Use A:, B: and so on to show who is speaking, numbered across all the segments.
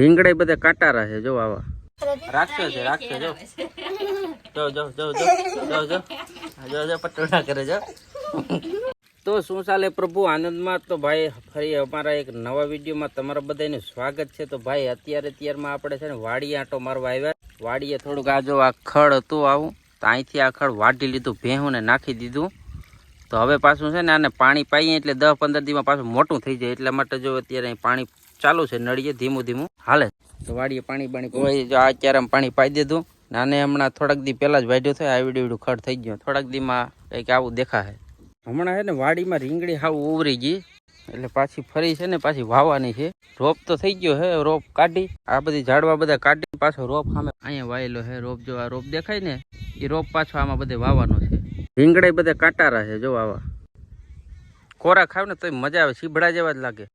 A: રીંગણા બધે કાંટારા છે જો આવા રાખશો છે જો જો જો જો જો જો જો જો પટોળા કરે જો તો શું ચાલે પ્રભુ આનંદમાં તો ભાઈ ફરી અમારા એક નવા વિડીયોમાં તમારા બધાનું સ્વાગત છે. તો ભાઈ અત્યારમાં આપણે છે ને વાડીએ આંટો મારવા આવ્યા. વાડીએ થોડુંક આ જો આ ખડ હતું આવું તો અહીંથી આ ખડ વાઢી લીધું, ભેહુંને નાખી દીધું. તો હવે પાછું છે ને આને પાણી પાઈએ એટલે 10-15 દીમાં પાછું મોટું થઈ જાય. એટલા માટે જો અત્યારે અહીં પાણી ચાલુ છે, નળીએ ધીમું ધીમું હાલે. તો વાડીએ પાણી જો અત્યારે પાણી પાઈ દીધું. આને હમણાં થોડાક દી પહેલાં જ વાઢ્યું થાય, આવડું ખડ થઈ ગયું. થોડાક દીમાં કંઈક આવું દેખાશે. હમણાં છે ને વાડીમાં રીંગણી હાવ ઉવરી ગઈ એટલે પાછી ફરી છે ને પાછી વાવવાની છે. રોપ તો થઈ ગયો હે, રોપ કાઢી આ બધી ઝાડવા બધા કાઢી પાછો રોપ સામે અહીંયા વાયેલો હે. રોપ જો આ રોપ દેખાય ને એ રોપ પાછો આમાં બધે વાવવાનો છે. રીંગણા બધે કાંટારા છે જો આવા. કોરા ખાવ ને તો મજા આવે, સીભડા જેવા જ લાગે.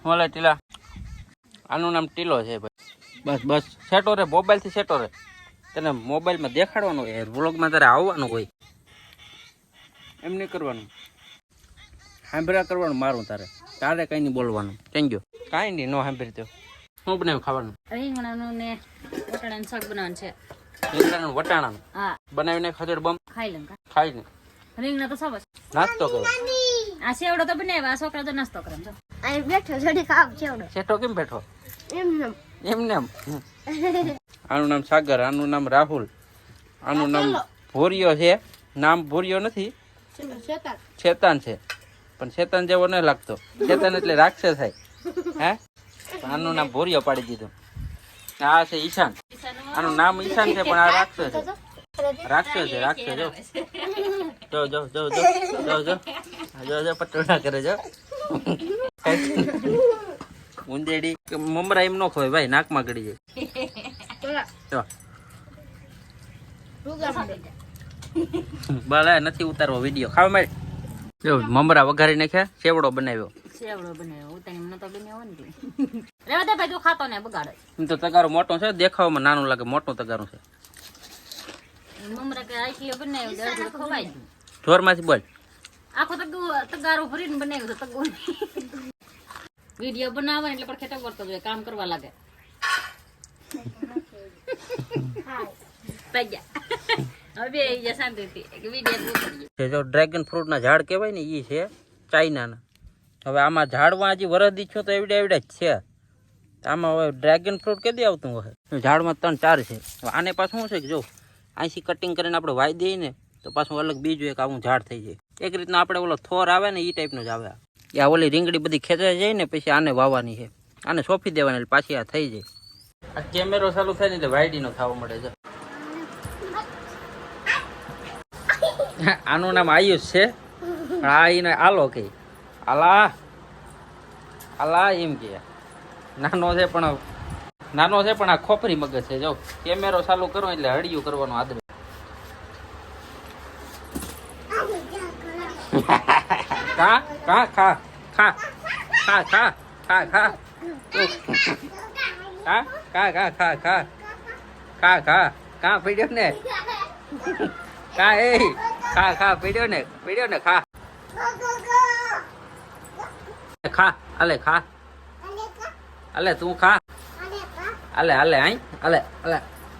A: હોલે ટીલા, આનું નામ ટીલો છે ભાઈ. બસ બસ સેટો રે, મોબાઈલથી સેટો રે. તને મોબાઈલમાં દેખાડવાનું હોય, વ્લોગમાં તારે આવવાનું હોય, એમ નહીં કરવાનું. સાંભળ્યા કરવાનું મારું તારે કંઈ નહીં બોલવાનું. કેમ ગયો કાંઈ નહીં, નો સાંભળી તો શું બનાવ્યું ખાવાનું?
B: રીંગણાનું ને વટાણાનું શાક બનાવવાનું છે.
A: રીંગણાનું વટાણાનું? હા. બનાવીને ખજડ બમ
B: ખાઈ લે.
A: ખાઈ ને રીંગણા
B: તો સબ
A: નાસ્તો કરો.
B: આ સેવડો તો બનાવ્યા, છોકરા તો નાસ્તો કરે.
C: અહીં બેઠો જડી ખાવ સેવડો.
A: સેટો કેમ બેઠો?
C: એમને
A: આનું નામ સાગર, આનું નામ રાહુલ, આનું નામ ભૂરિયો છે. નામ ભૂરિયો નથી, શેતાન છે. પણ શેતાન જેવો ન લાગતો. શેતાન એટલે રાક્ષસ થાય. હે, આનું નામ ભૂરિયો પાડી દીધું. આ છે ઈશાન, આનું નામ ઈશાન છે પણ આ રાક્ષસ છે. રાક્ષસ છે, રાક્ષસ જો જો જો જો જો જો જો જો પટોળા કરે જો. ઊંદેડી મમરા એમ નો ખવાય ભાઈ, નાકમાં ગળી જાય. ભલે નથી ઉતારવો વિડીયો. ખાવા માંડ જો મમરા વઘારી નાખ્યા, સેવડો બનાવ્યો.
B: ઉતારી મને તો બનાવ્યો ને. રેવા દે ભાઈ, તું ખાતો ને બગાડે.
A: એમ તો તગારો મોટો છે, દેખાવામાં નાનું લાગે, મોટું તગારું છે.
B: મમરા કે આટલી બનાવ્યું તો ખવાય.
A: જોરમાંથી બોલ.
B: આખો તગારો ભરીને બનાવ્યું તો તગો વિડીયો બનાવે એટલે પણ ખેતર કરતો જોઈએ, કામ કરવા લાગે.
A: જો ડ્રેગન ફ્રૂટ ના ઝાડ કહેવાય ને ઈ છે ચાઇનાના. હવે આમાં ઝાડમાં હજી વરદી છો તો એવડે જ છે. આમાં હવે ડ્રેગન ફ્રૂટ કેદી આવતું હોય? ઝાડમાં 3-4 છે. આને પાછું શું છે કે જો અહીંથી કટિંગ કરીને આપણે વાઈ દઈએ ને તો પાછું અલગ બીજું એક આવું ઝાડ થઈ જાય. એક રીતના આપણે ઓલો થોર આવે ને એ ટાઈપનો જ આવે. આ ઓલી રીંગણી બધી ખેંચાઈ જાય ને પછી આને વાવવાની છે. આને સોંપી દેવાની એટલે પાછી આ થઈ જાય. આ કેમેરો ચાલુ થાય ને એટલે વાયડીનો થવા મળે છે. આનું નામ આયુષ છે પણ આ એને આલો કે આલા આલા એમ કે નાનો છે પણ આ ખોપરી મગજ છે. જો કેમેરો ચાલુ કરો એટલે હળિયું કરવાનું આદત. ખા ખા ખા ખા ખા ખા ખા ખા ખા ખા ખા ખા ખા ખા ખા ખા પીડ્યો ને ખા એ ખા ખા પીડ્યો ને ખા ખા અલે ખા અલે તું ખા અલે અલે આઈ અલે અલે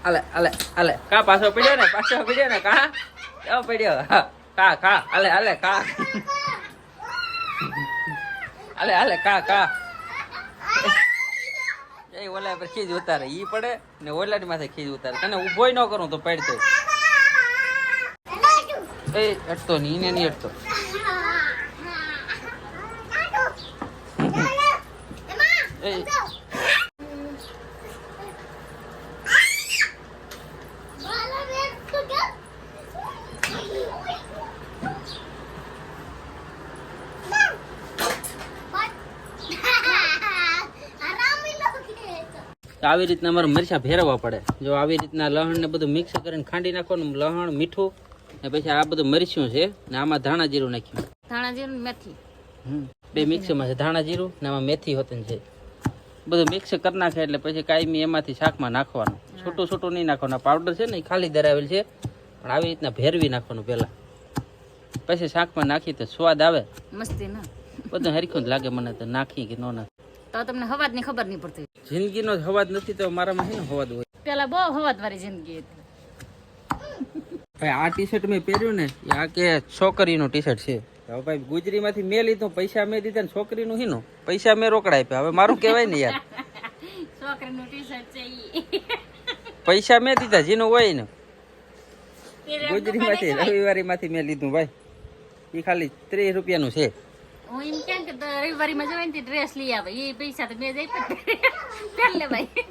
A: અલે અલે અલે કા પાછો પીડ્યો ને કા કેવો પીડ્યો ખા ખા અલે અલે ખા અલે અલે કા કા એ ઓલા પર ખીજ ઉતારે ઈ પડે ને ઓલાની માથે ખીજ ઉતારે. તને ઉભોય ન કરું તો પડતો એ અટતો નહીં, એને નહીં અટતો. આવી રીતના અમારે મરચા ફેરવવા પડે. જો આવી રીતના લહણ ને બધું મિક્સ કરીને ખાંડી નાખવાનું, લહણ મીઠું ને પછી આ બધું મરચું છે ને આમાં ધાણા જીરું નાખ્યું.
B: ધાણા જીરું મેથી
A: બે મિક્સમાં છે. ધાણા જીરું ને આમાં મેથી હોતું છે. બધું મિક્સ કરી નાખે એટલે પછી કાયમી એમાંથી શાકમાં નાખવાનું. છૂટું નહીં નાખવાનું. પાવડર છે ને એ ખાલી ધરાવેલ છે પણ આવી રીતના ભેરવી નાખવાનું પહેલા, પછી શાકમાં નાખી તો સ્વાદ આવે.
B: મસ્તી ના
A: બધું હરખું જ લાગે મને તો, નાખી કે ન નાખી.
B: તો તમને હવાજની ખબર નહીં પડતી.
A: જિંદગીનો જ હવાજ નથી તો મારામાં છે ને હવાજ હોય.
B: પેલા બહુ હવાજ વાળી જિંદગી હતી.
A: ભાઈ આ ટી શર્ટ મેં પહેર્યું ને એ આ કે છોકરીનું ટી શર્ટ છે. હવે ભાઈ ગુજરીમાંથી મેં લીધું, પૈસા મેં દીધા ને છોકરીનું હીનું પૈસા મેં રોકડા આપ્યા. હવે મારું કહેવાય ને યાર,
B: છોકરીનું ટી શર્ટ છે ઈ.
A: પૈસા મેં દીધા જેનું હોય ને. ગુજરીમાંથી રવિવારીમાંથી મેં લીધું ભાઈ, એ ખાલી 30 રૂપિયાનું છે.
B: હું એમ કેમ કે રવિવારીમાં જવાય ને ડ્રેસ લઈ આવે, એ પૈસા તો મેં જઈ લે ભાઈ.